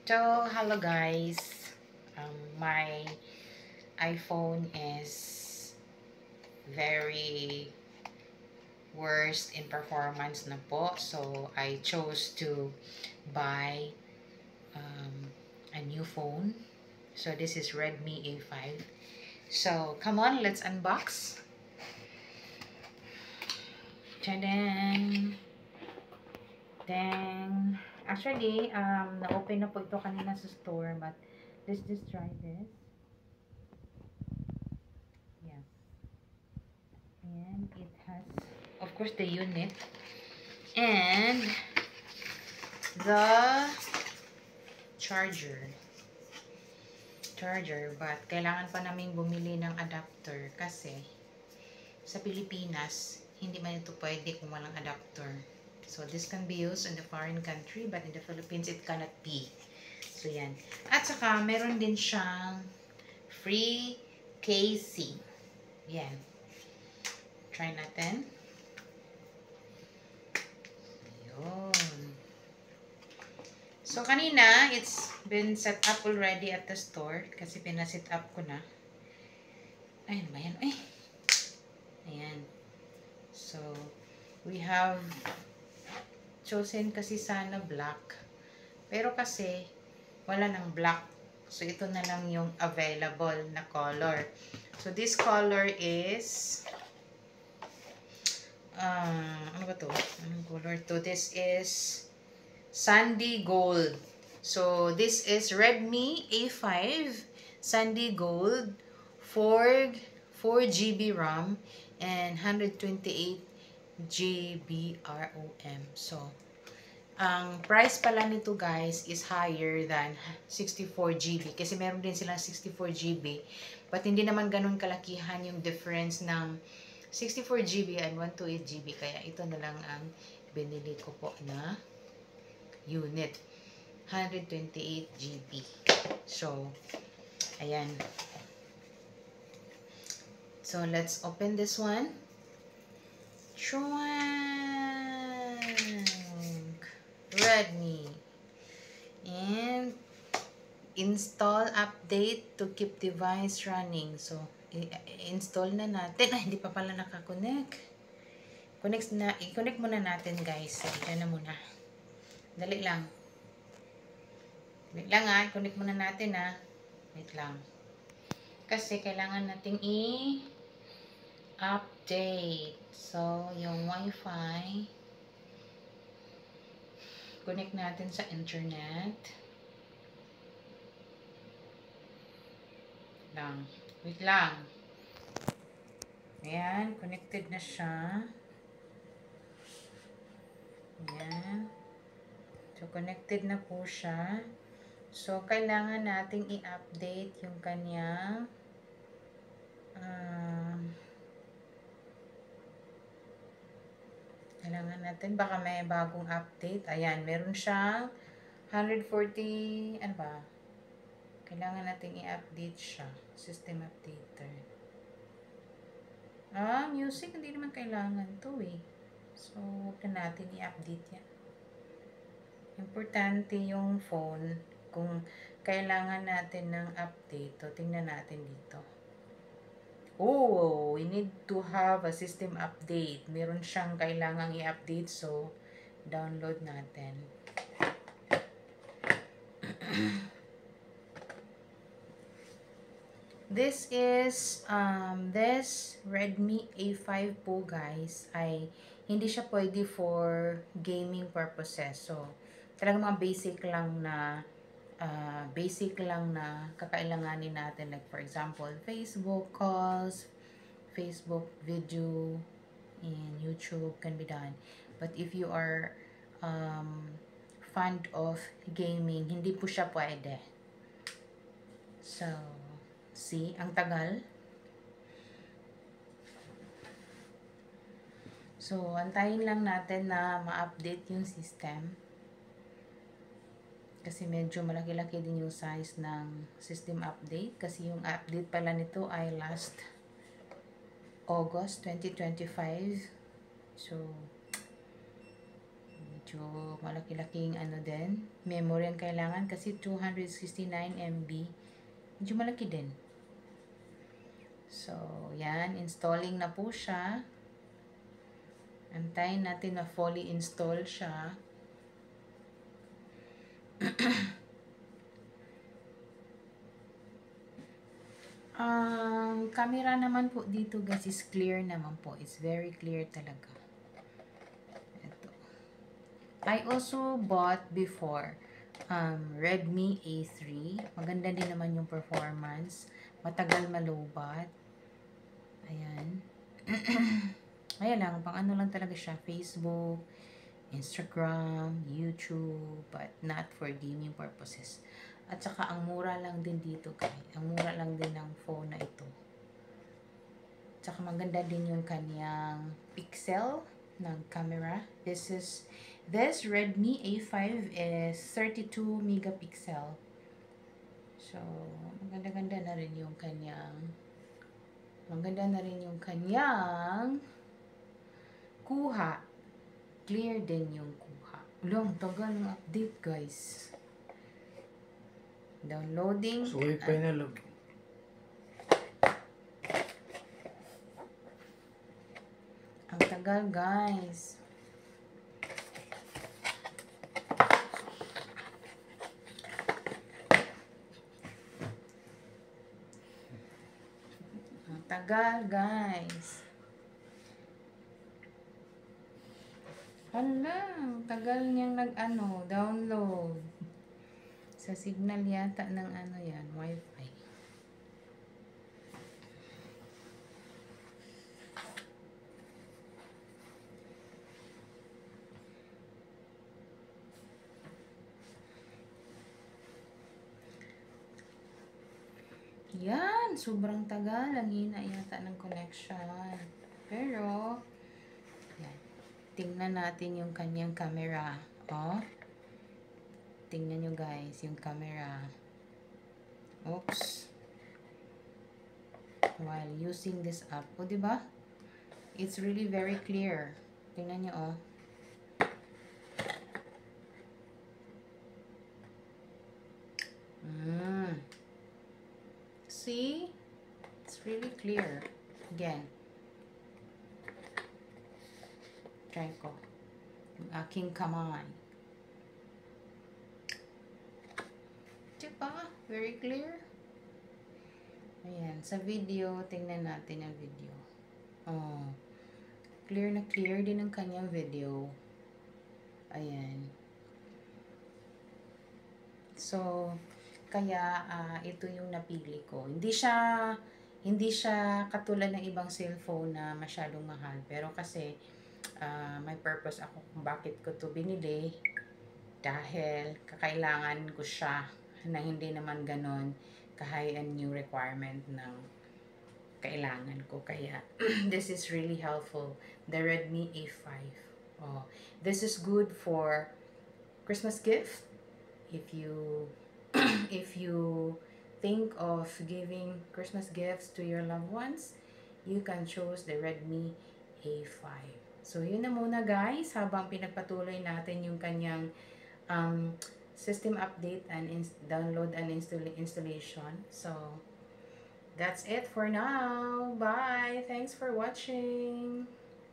So, hello guys. My iPhone is very worst in performance na po. So, I chose to buy a new phone. So, this is Redmi A5. So, come on, let's unbox. Tadang! Dang! Actually, na-open na po ito kanina sa store, but let's just try this. Yeah. And it has, of course, the unit and the charger. But kailangan pa namin bumili ng adapter kasi sa Pilipinas, hindi man ito pwede kung walang adapter. So, this can be used in the foreign country, but in the Philippines, it cannot be. So, yan. At saka, meron din siyang free casing. Yan. Try natin. Yun. So, kanina, it's been set up already at the store kasi pinaset up ko na. Ayun ba yan? Ay! Ayan. So, we have chosen kasi sana black. Pero kasi, wala ng black. So, ito na lang yung available na color. So, this color is ano ba to? Anong color to? This is Sandy Gold. So, this is Redmi A5 Sandy Gold 4 GB RAM and 128 GB ROM. So, ang price pala nito guys is higher than 64 GB kasi meron din silang 64 GB but hindi naman ganun kalakihan yung difference ng 64 GB and 128 GB kaya ito na lang ang binili ko po na unit 128 GB. So, ayan. So, let's open this one. Redmi. And install update to keep device running. So, install na natin. Ay, hindi pa pala nakakonect. I-connect muna natin guys. Sige na muna. Dali lang. Wait lang i-connect muna natin Wait lang. Kasi kailangan nating update. So, yung Wi-Fi, connect natin sa internet. Wait lang. Ayan, connected na siya. Ayan. So, connected na po siya. So, kailangan nating i-update yung kanyang kailangan natin, baka may bagong update. Ayan, meron siyang 140, ano ba? Kailangan natin i-update siya. System updater. Music, hindi naman kailangan to So, huwag na natin i-update yan. Importante yung phone. Kung kailangan natin ng update, tingnan natin dito. Oh, we need to have a system update. Meron siyang kailangang i-update. So, download natin. This is, this Redmi A5 po guys, ay hindi siya pwede for gaming purposes. So, talagang mga basic lang na kakailanganin natin. Like for example, Facebook calls, Facebook video, and YouTube can be done. But if you are fond of gaming, hindi po siya pwede. So, see, ang tagal. So, antayin lang natin na ma-update yung system. Kasi medyo malaki-laki din yung size ng system update. Kasi yung update pala nito ay last August 2025. So, Medyo malaki-laking ano din. Memory ang kailangan kasi 269 MB. Medyo malaki din. So, yan. Installing na po siya. Antayin natin na fully install siya. Ang camera naman po dito guys is clear naman po. It's very clear talaga. Ito. I also bought before Redmi A3. Maganda din naman yung performance. Matagal malobat. Ayan. Ayan lang, pang ano lang talaga siya. Facebook, Instagram, YouTube, but not for gaming purposes. At saka, ang mura lang din dito, guys. Ang mura lang din ng phone na ito. At saka, maganda din yung kanyang pixel ng camera. This Redmi A5 is 32 megapixel. So, maganda-ganda na rin yung kanyang kuha. Clear din yung kuha. Long, tagal ng update, guys. Downloading. So, wifi na lang. Ang tagal, guys. Ang tagal, guys. Hala, ang tagal niyang download. Sa signal yata ng yan, wifi. Yan, sobrang tagal. Ang hina yata ng connection. Pero, yan. Tingnan natin yung kanyang camera. Oh. Tingnan nyo guys, yung camera. Oops. While using this app. O, diba? It's really very clear. Tingnan nyo, oh. See? It's really clear. Again. Try ko. Yung aking kamay. Diba? Very clear. Ayan. Sa video, tingnan natin ang video. Oh. Clear na clear din ang kanyang video. Ayan. So, kaya ito yung napili ko. Hindi siya katulad ng ibang cellphone na masyadong mahal. Pero kasi may purpose ako kung bakit ko to binili. Dahil kakailangan ko siya na hindi naman ganon ka-high and new requirement ng kailangan ko. Kaya this is really helpful. The Redmi A5. Oh, this is good for Christmas gift. If you think of giving Christmas gifts to your loved ones, you can choose the Redmi A5. So, yun na muna guys, habang pinagpatuloy natin yung kanyang system update and download and installation. So, that's it for now. Bye! Thanks for watching!